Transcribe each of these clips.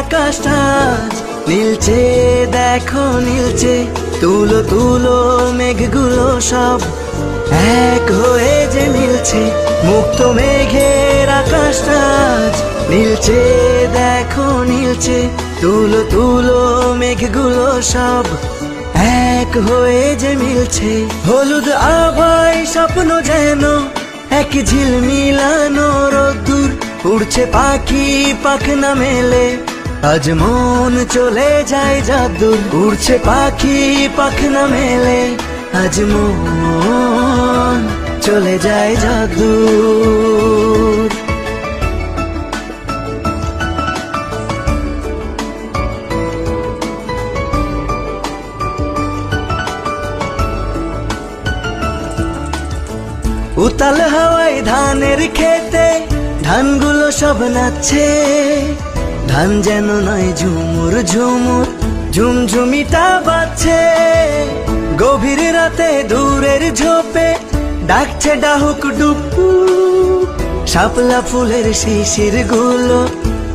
আকাশটা আজ নীলচে, দেখো নীলচে। তুলো তুলো মেঘগুলো সব এক হয়ে যে মিলছে। মুক্ত মেঘের আকাশটা আজ নীলচে, দেখো নীলচে। তুলো তুলো মেঘগুলো সব এক হয়ে যে মিলছে। হলুদ আভায় স্বপ্ন যেন এক ঝিলমিলানো রোদ্দুর। উড়ছে পাখি পাখনা মেলে, আজ মন চলে যায় যাদুর। উড়ছে পাখি পাখনা মেলে, আজ মন চলে যায় যাদুর। উতাল হাওয়ায় ধানের খেতে ধানগুলো সব নাচছে। ধান যেন নয় ঝুমুর ঝুমুর, ঝুমঝুমিটা বাজছে। গভীর রাতে দূরের ঝোপে ডাকছে ডাহুক ডুকু। শাপলা ফুলের শিশির গুলো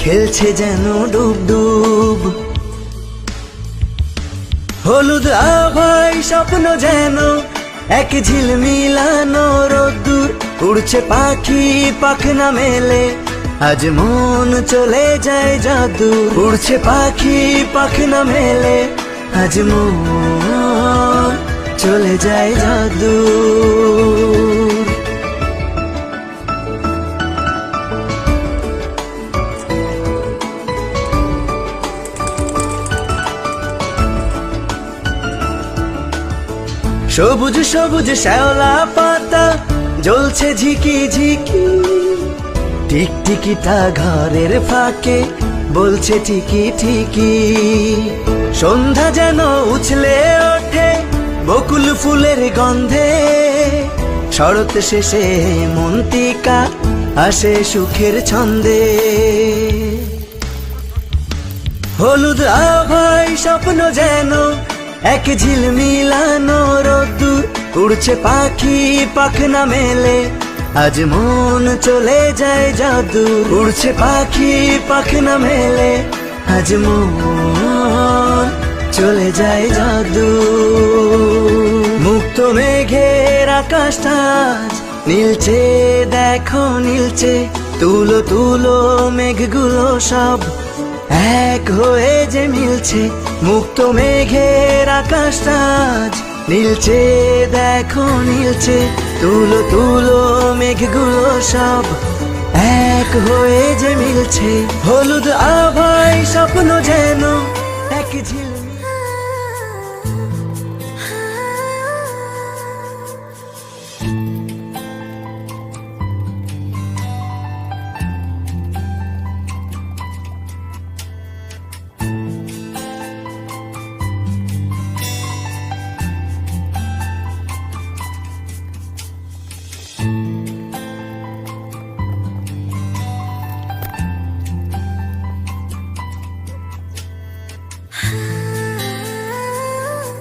খেলছে যেন ডুব ডুব। হলুদ আভায় স্বপ্ন যেন এক ঝিলমিলানো রোদ্দুর। উড়ছে পাখি পাখনা মেলে, আজ মন চলে যায় যাদুর। উড়ছে পাখি পাখনা মেলে, আজ মন চলে যায় যাদুর। সবুজ সবুজ শ্যাওলা পাতা জ্বলছে ঝিকি ঝিকি। টিকটিকিটা ঘরের ফাঁকে বলছে ঠিকি ঠিকি। সন্ধ্যা যেন উছলে ওঠে বকুল ফুলের গন্ধে। শরৎ শেষে মন্তিকা আসে সুখের ছন্দে। হলুদ আভায় স্বপ্ন যেন এক ঝিলমিলানো রোদ্দুর। উড়ছে পাখি পাখনা মেলে, আজ মন চলে যায় যাদুর। উড়ছে পাখি পাখনা মেলে, আজ মন চলে যায় যাদুর। মুক্ত মেঘের আকাশটা আজ নীলচে, দেখো নীলচে। তুলো তুলো মেঘগুলো সব এক হয়ে যে মিলছে। মুক্ত মেঘের আকাশটা আজ নীলচে, দেখো নীলচে। তুলো তুলো মেঘগুলো সব এক হয়ে যে মিলছে। হলুদ আভায় স্বপ্ন যেন এক ঝিল